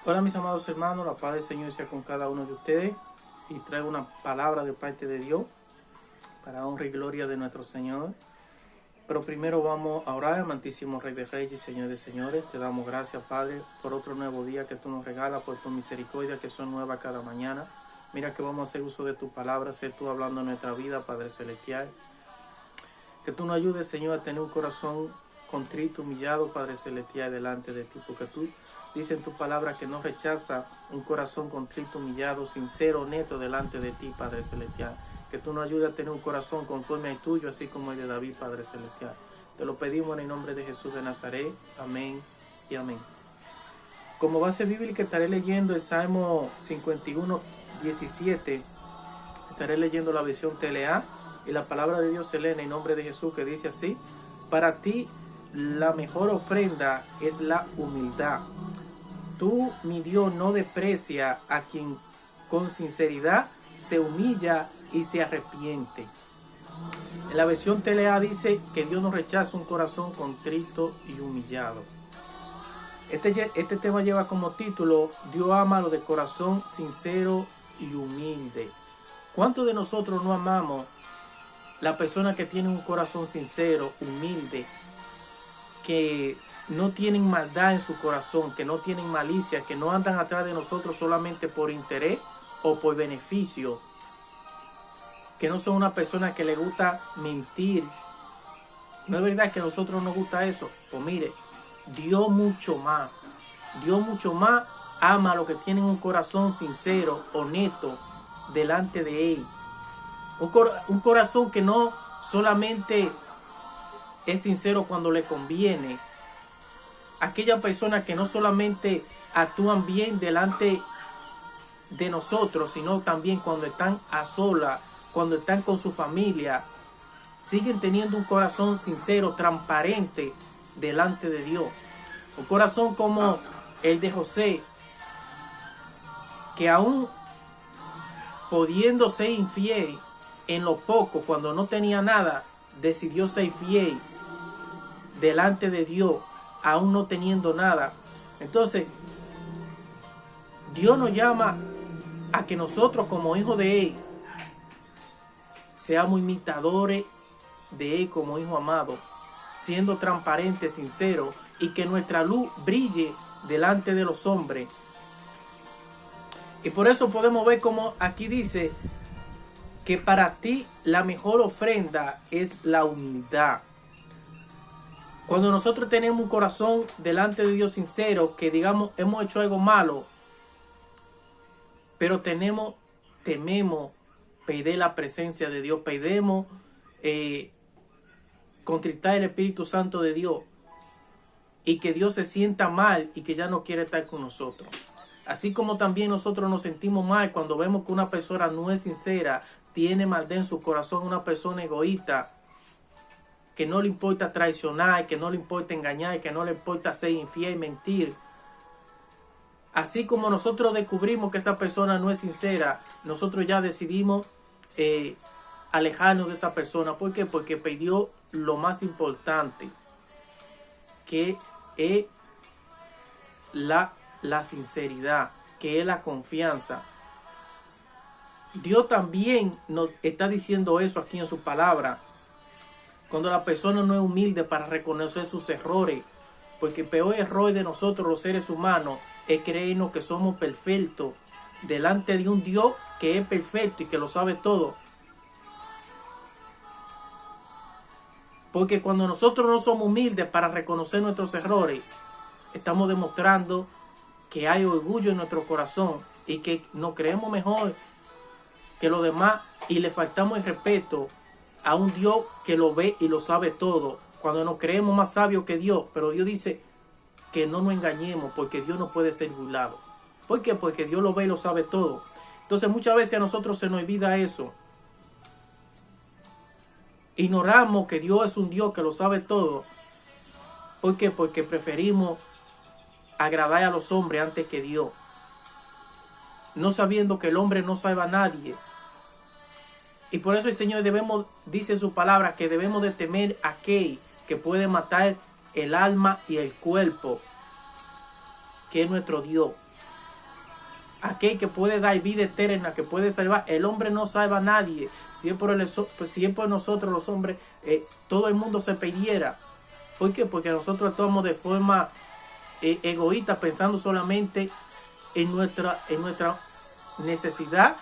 Hola mis amados hermanos, la paz del Señor sea con cada uno de ustedes y traigo una palabra de parte de Dios para honra y gloria de nuestro Señor. Pero primero vamos a orar, amantísimo Rey de Reyes y Señor de Señores. Te damos gracias, Padre, por otro nuevo día que tú nos regalas, por tu misericordia que son nuevas cada mañana. Mira que vamos a hacer uso de tu palabra, ser tú hablando en nuestra vida, Padre Celestial. Que tú nos ayudes, Señor, a tener un corazón contrito, humillado, Padre Celestial, delante de ti, porque tú dice en tu palabra que no rechaza un corazón contrito, humillado, sincero, neto delante de ti, Padre Celestial. Que tú nos ayudes a tener un corazón conforme al tuyo, así como el de David, Padre Celestial. Te lo pedimos en el nombre de Jesús de Nazaret. Amén y amén. Como base bíblica estaré leyendo el Salmo 51, 17. Estaré leyendo la versión TLA y la palabra de Dios se lee en el nombre de Jesús, que dice así: para ti la mejor ofrenda es la humildad. Tú, mi Dios, no desprecia a quien con sinceridad se humilla y se arrepiente. En la versión TLA dice que Dios no rechaza un corazón contrito y humillado. Este tema lleva como título: Dios ama a los de corazón sincero y humilde. ¿Cuántos de nosotros no amamos la persona que tiene un corazón sincero, humilde, que no tienen maldad en su corazón, que no tienen malicia, que no andan atrás de nosotros solamente por interés o por beneficio, que no son una persona que le gusta mentir? ¿No es verdad que a nosotros nos gusta eso? Pues mire, Dios mucho más ama a los que tienen un corazón sincero, honesto, delante de Él. Un corazón que no solamente es sincero cuando le conviene. Aquellas personas que no solamente actúan bien delante de nosotros, sino también cuando están a solas, cuando están con su familia, siguen teniendo un corazón sincero, transparente delante de Dios. Un corazón como el de José, que aún pudiendo ser infiel en lo poco, cuando no tenía nada, decidió ser fiel delante de Dios, aún no teniendo nada. Entonces, Dios nos llama a que nosotros como hijos de Él seamos imitadores de Él como hijo amado, siendo transparentes, sinceros, y que nuestra luz brille delante de los hombres. Y por eso podemos ver como aquí dice que para ti la mejor ofrenda es la humildad. Cuando nosotros tenemos un corazón delante de Dios sincero, que digamos hemos hecho algo malo, pero tememos pedir la presencia de Dios, pedimos contritar el Espíritu Santo de Dios, y que Dios se sienta mal y que ya no quiere estar con nosotros. Así como también nosotros nos sentimos mal cuando vemos que una persona no es sincera, tiene maldad en su corazón, una persona egoísta, que no le importa traicionar, que no le importa engañar, que no le importa ser infiel y mentir. Así como nosotros descubrimos que esa persona no es sincera, nosotros ya decidimos alejarnos de esa persona. ¿Por qué? Porque perdió lo más importante, que es la sinceridad, que es la confianza. Dios también nos está diciendo eso aquí en su palabra. Cuando la persona no es humilde para reconocer sus errores, porque el peor error de nosotros los seres humanos es creernos que somos perfectos delante de un Dios que es perfecto y que lo sabe todo. Porque cuando nosotros no somos humildes para reconocer nuestros errores, estamos demostrando que hay orgullo en nuestro corazón y que nos creemos mejor que los demás y le faltamos el respeto a un Dios que lo ve y lo sabe todo. Cuando nos creemos más sabios que Dios, pero Dios dice que no nos engañemos, porque Dios no puede ser burlado. ¿Por qué? Porque Dios lo ve y lo sabe todo. Entonces muchas veces a nosotros se nos olvida eso. Ignoramos que Dios es un Dios que lo sabe todo. ¿Por qué? Porque preferimos agradar a los hombres antes que Dios, no sabiendo que el hombre no salva a nadie. Y por eso el Señor dice en su palabra que debemos de temer a aquel que puede matar el alma y el cuerpo, que es nuestro Dios. aquel que puede dar vida eterna, que puede salvar. El hombre no salva a nadie. Si es por nosotros los hombres, todo el mundo se perdiera. ¿Por qué? Porque nosotros actuamos de forma egoísta, pensando solamente en nuestra necesidad,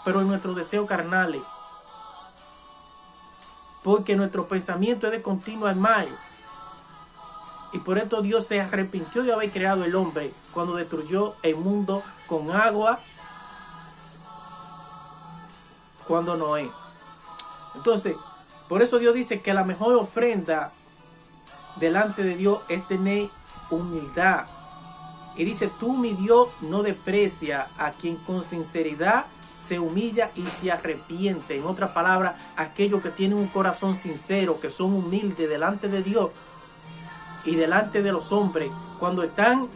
pero en nuestros deseos carnales. Porque nuestro pensamiento es de continuo al mal. Y por esto Dios se arrepintió de haber creado el hombre cuando destruyó el mundo con agua cuando Noé. Entonces, por eso Dios dice que la mejor ofrenda delante de Dios es tener humildad. Y dice, tú, mi Dios, no desprecia a quien con sinceridad se humilla y se arrepiente. En otras palabras, aquellos que tienen un corazón sincero, que son humildes delante de Dios y delante de los hombres, cuando están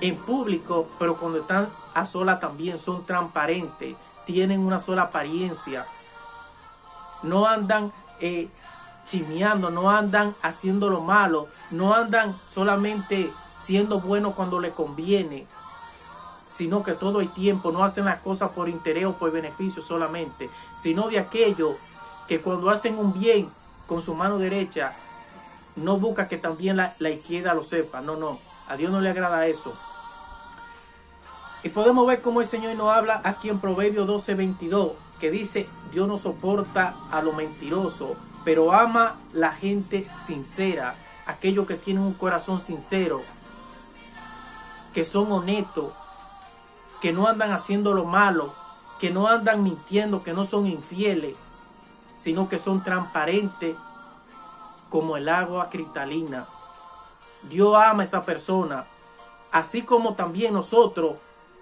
en público, pero cuando están a solas también son transparentes, tienen una sola apariencia, no andan chismeando, no andan haciendo lo malo, no andan solamente siendo buenos cuando les conviene, sino que todo el tiempo no hacen las cosas por interés o por beneficio solamente, sino de aquellos que cuando hacen un bien con su mano derecha, no busca que también la izquierda lo sepa. No, a Dios no le agrada eso. Y podemos ver cómo el Señor nos habla aquí en Proverbios 12:22, que dice, Dios no soporta a lo mentiroso, pero ama la gente sincera, aquellos que tienen un corazón sincero, que son honestos, que no andan haciendo lo malo, que no andan mintiendo, que no son infieles, sino que son transparentes como el agua cristalina. Dios ama a esa persona, así como también nosotros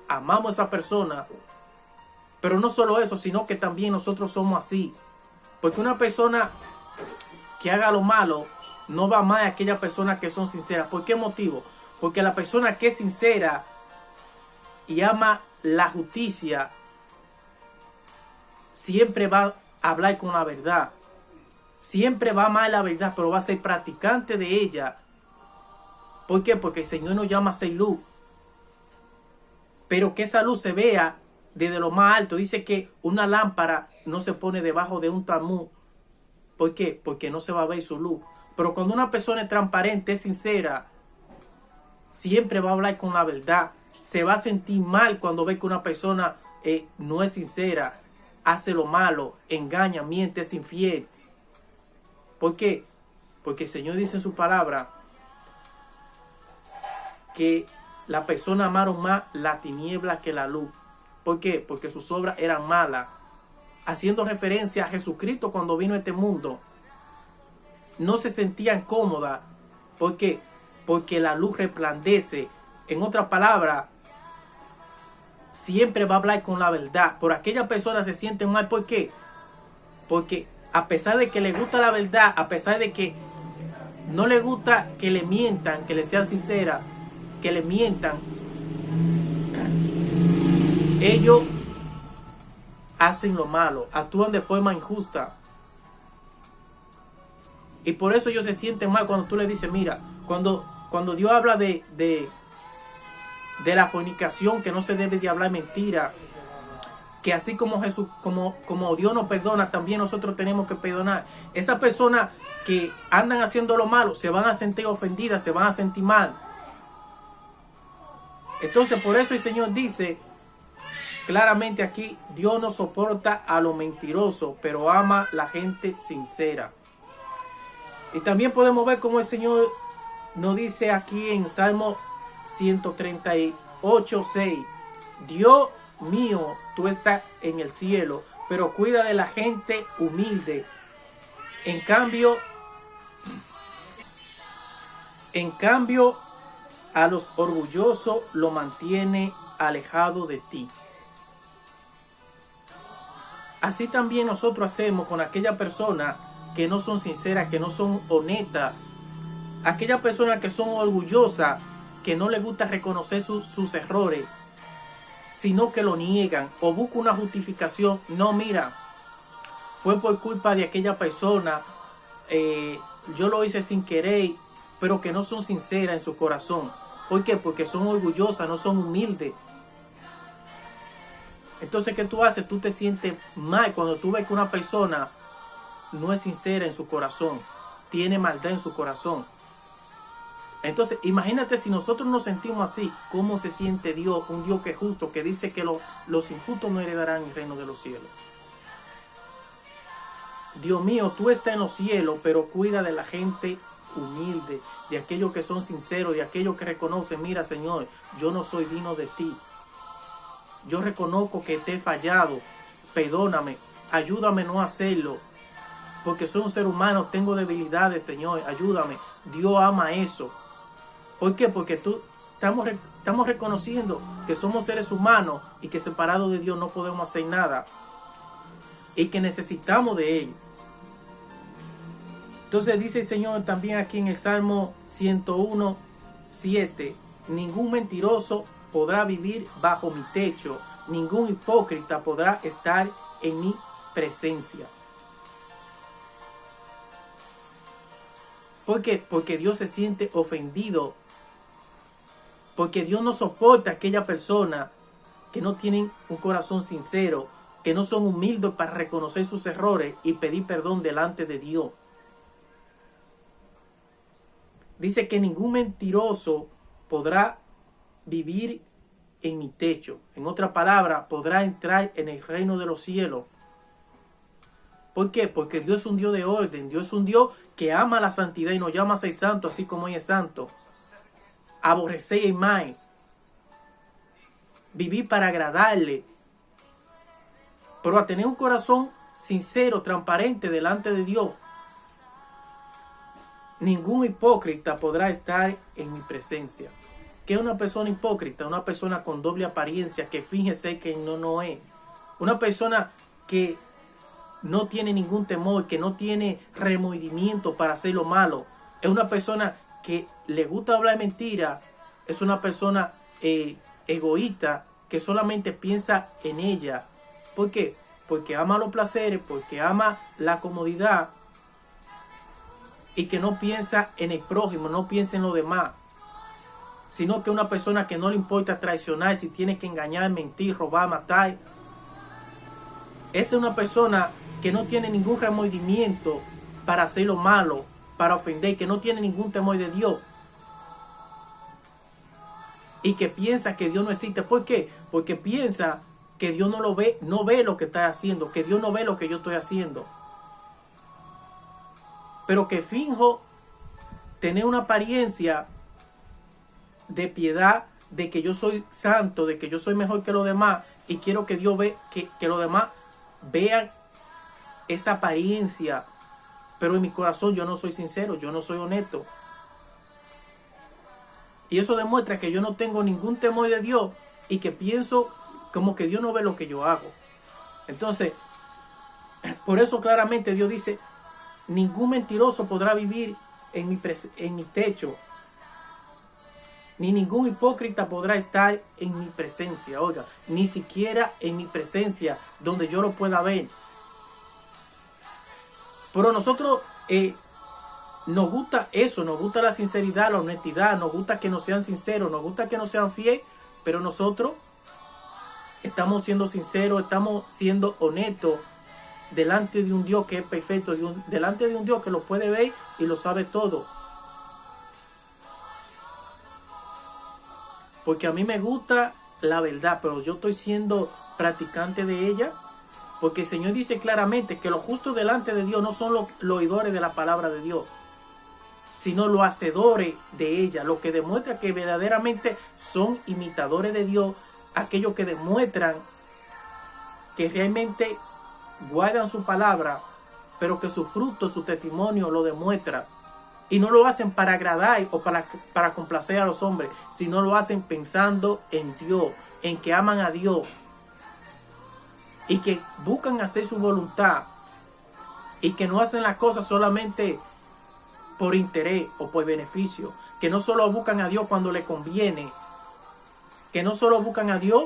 amamos a esa persona. Pero no solo eso, sino que también nosotros somos así. Porque una persona que haga lo malo no va más a aquellas personas que son sinceras. ¿Por qué motivo? Porque la persona que es sincera y ama la justicia siempre va a hablar con la verdad. Siempre va a amar la verdad, pero va a ser practicante de ella. ¿Por qué? Porque el Señor nos llama a ser luz. Pero que esa luz se vea desde lo más alto. Dice que una lámpara no se pone debajo de un talmud. ¿Por qué? Porque no se va a ver su luz. Pero cuando una persona es transparente, es sincera, siempre va a hablar con la verdad. Se va a sentir mal cuando ve que una persona no es sincera, hace lo malo, engaña, miente, es infiel. ¿Por qué? Porque el Señor dice en su palabra que las personas amaron más la tiniebla que la luz. ¿Por qué? Porque sus obras eran malas. Haciendo referencia a Jesucristo cuando vino a este mundo. No se sentían cómodas. ¿Por qué? Porque la luz resplandece. En otras palabras, siempre va a hablar con la verdad. Por aquellas personas se sienten mal. ¿Por qué? Porque a pesar de que les gusta la verdad, a pesar de que no les gusta que le mientan, que le sean sinceras, que le mientan, ellos hacen lo malo, actúan de forma injusta. Y por eso ellos se sienten mal cuando tú les dices, mira, cuando Dios habla de la fornicación, que no se debe de hablar mentira, que así como Jesús, como Dios nos perdona, también nosotros tenemos que perdonar. Esas personas que andan haciendo lo malo se van a sentir ofendidas, se van a sentir mal. Entonces por eso el Señor dice claramente aquí, Dios no soporta a lo mentiroso, pero ama la gente sincera. Y también podemos ver cómo el Señor nos dice aquí en Salmo 138:6, Dios mío, tú estás en el cielo, pero cuida de la gente humilde. En cambio, a los orgullosos lo mantiene alejado de ti. Así también nosotros hacemos con aquellas personas que no son sinceras, que no son honestas, aquellas personas que son orgullosas, que no les gusta reconocer sus errores, sino que lo niegan o buscan una justificación. No, mira, fue por culpa de aquella persona, yo lo hice sin querer, pero que no son sinceras en su corazón. ¿Por qué? Porque son orgullosas, no son humildes. Entonces, ¿qué tú haces? Tú te sientes mal cuando tú ves que una persona no es sincera en su corazón, tiene maldad en su corazón. Entonces, imagínate si nosotros nos sentimos así, ¿cómo se siente Dios? Un Dios que es justo, que dice que los injustos no heredarán el reino de los cielos. Dios mío, tú estás en los cielos, pero cuida de la gente humilde, de aquellos que son sinceros, de aquellos que reconocen, mira Señor, yo no soy digno de ti. Yo reconozco que te he fallado, perdóname, ayúdame no a hacerlo, porque soy un ser humano, tengo debilidades, Señor, ayúdame. Dios ama eso. ¿Por qué? Porque estamos reconociendo que somos seres humanos y que separados de Dios no podemos hacer nada y que necesitamos de Él. Entonces dice el Señor también aquí en el Salmo 101:7, ningún mentiroso podrá vivir bajo mi techo, ningún hipócrita podrá estar en mi presencia. ¿Por qué? Porque Dios se siente ofendido. Porque Dios no soporta a aquella persona que no tienen un corazón sincero, que no son humildes para reconocer sus errores y pedir perdón delante de Dios. Dice que ningún mentiroso podrá vivir en mi techo. En otra palabra, podrá entrar en el reino de los cielos. ¿Por qué? Porque Dios es un Dios de orden. Dios es un Dios que ama la santidad y nos llama a ser santos así como Él es santo. Aborrecer el mal. Vivir para agradarle. Pero a tener un corazón sincero, transparente delante de Dios. Ningún hipócrita podrá estar en mi presencia. ¿Qué es una persona hipócrita? Una persona con doble apariencia, que finge ser que no es. Una persona que no tiene ningún temor, que no tiene remordimiento para hacer lo malo. Es una persona que le gusta hablar mentira. Es una persona egoísta que solamente piensa en ella. ¿Por qué? Porque ama los placeres, porque ama la comodidad. Y que no piensa en el prójimo, no piensa en lo demás. Sino que una persona que no le importa traicionar, si tiene que engañar, mentir, robar, matar. Esa es una persona que no tiene ningún remordimiento para hacer lo malo, para ofender, que no tiene ningún temor de Dios. Y que piensa que Dios no existe. ¿Por qué? Porque piensa que Dios no lo ve, no ve lo que está haciendo, que Dios no ve lo que yo estoy haciendo. Pero que finjo tener una apariencia de piedad, de que yo soy santo, de que yo soy mejor que los demás, y quiero que Dios ve, que los demás vean esa apariencia, pero en mi corazón yo no soy sincero, yo no soy honesto. Y eso demuestra que yo no tengo ningún temor de Dios y que pienso como que Dios no ve lo que yo hago. Entonces, por eso claramente Dios dice, ningún mentiroso podrá vivir en mi techo, ni ningún hipócrita podrá estar en mi presencia. Oiga, ni siquiera en mi presencia, donde yo lo pueda ver. Pero nosotros nos gusta eso, nos gusta la sinceridad, la honestidad, nos gusta que nos sean sinceros, nos gusta que nos sean fieles, pero nosotros estamos siendo sinceros, estamos siendo honestos delante de un Dios que es perfecto, delante de un Dios que lo puede ver y lo sabe todo. Porque a mí me gusta la verdad, pero yo estoy siendo practicante de ella. Porque el Señor dice claramente que los justos delante de Dios no son los oidores de la palabra de Dios, sino los hacedores de ella, lo que demuestra que verdaderamente son imitadores de Dios, aquellos que demuestran que realmente guardan su palabra, pero que su fruto, su testimonio lo demuestra. Y no lo hacen para agradar o para complacer a los hombres, sino lo hacen pensando en Dios, en que aman a Dios y que buscan hacer su voluntad y que no hacen las cosas solamente por interés o por beneficio, que no solo buscan a Dios cuando les conviene, que no solo buscan a Dios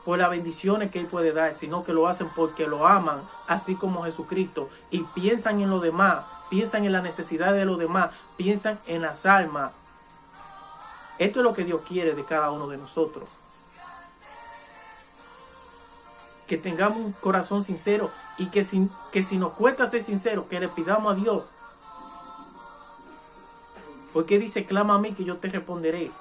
por las bendiciones que Él puede dar, sino que lo hacen porque lo aman, así como Jesucristo, y piensan en los demás, piensan en la necesidad de los demás, piensan en las almas. Esto es lo que Dios quiere de cada uno de nosotros. que tengamos un corazón sincero y que si nos cuesta ser sinceros, que le pidamos a Dios. Porque dice, clama a mí que yo te responderé.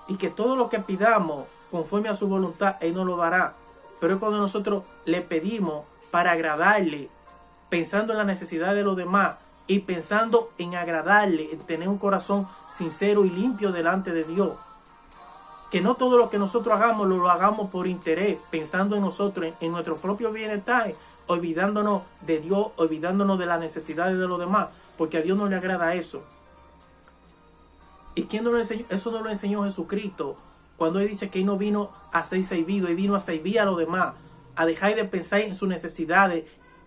Y que todo lo que pidamos conforme a su voluntad, Él nos lo dará. Pero es cuando nosotros le pedimos para agradarle, pensando en la necesidad de los demás y pensando en agradarle, en tener un corazón sincero y limpio delante de Dios. Que no todo lo que nosotros hagamos lo hagamos por interés, pensando en nosotros, en nuestro propio bienestar, olvidándonos de Dios, olvidándonos de las necesidades de los demás, porque a Dios no le agrada eso. ¿Y quién nos lo enseñó? Eso nos lo enseñó Jesucristo, cuando Él dice que Él no vino a ser servido, Él vino a servir a los demás, a dejar de pensar en sus necesidades,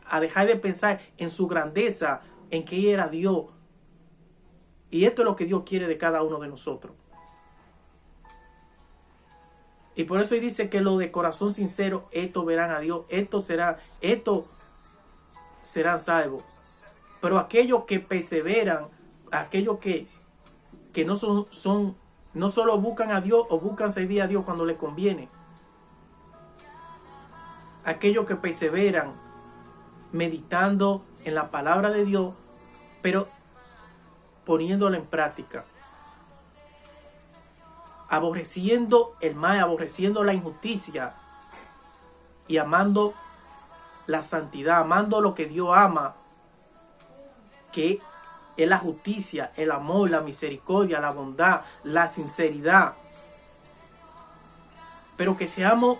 a dejar de pensar en su grandeza, en que Él era Dios. Y esto es lo que Dios quiere de cada uno de nosotros. Y por eso Él dice que los de corazón sincero, estos verán a Dios, estos serán salvos. Pero aquellos que perseveran, aquellos que no no solo buscan a Dios o buscan servir a Dios cuando les conviene. Aquellos que perseveran meditando en la palabra de Dios, pero poniéndola en práctica. Aborreciendo el mal, aborreciendo la injusticia y amando la santidad, amando lo que Dios ama, que es la justicia, el amor, la misericordia, la bondad, la sinceridad. Pero que seamos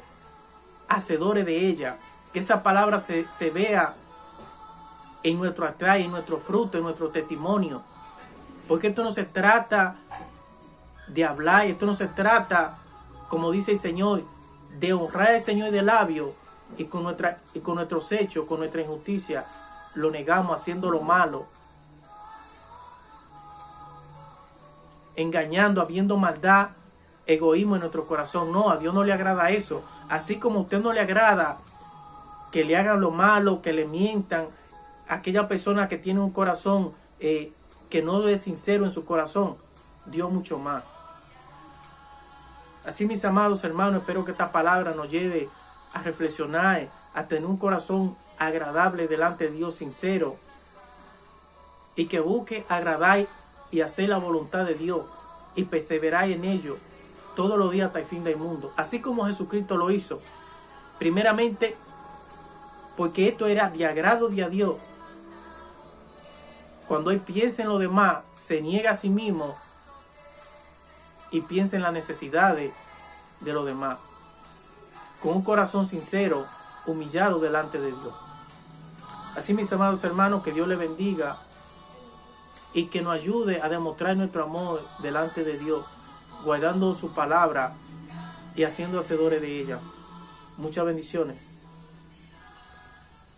hacedores de ella, que esa palabra se vea en nuestro atrás, en nuestro fruto, en nuestro testimonio. Porque esto no se trata de hablar, esto no se trata, como dice el Señor, de honrar al Señor de labios y con nuestros hechos, con nuestra injusticia, lo negamos haciendo lo malo, engañando, habiendo maldad, egoísmo en nuestro corazón. No, a Dios no le agrada eso. Así como a usted no le agrada que le hagan lo malo, que le mientan, aquella persona que tiene un corazón que no es sincero en su corazón, Dios mucho más. Así, mis amados hermanos, espero que esta palabra nos lleve a reflexionar, a tener un corazón agradable delante de Dios, sincero, y que busque agradar y hacer la voluntad de Dios y perseverar en ello todos los días hasta el fin del mundo, así como Jesucristo lo hizo. Primeramente, porque esto era de agrado de a Dios. Cuando Él piensa en lo demás, se niega a sí mismo y piensa en las necesidades de los demás, con un corazón sincero, humillado delante de Dios. Así, mis amados hermanos, que Dios les bendiga y que nos ayude a demostrar nuestro amor delante de Dios, guardando su palabra y haciendo hacedores de ella. Muchas bendiciones.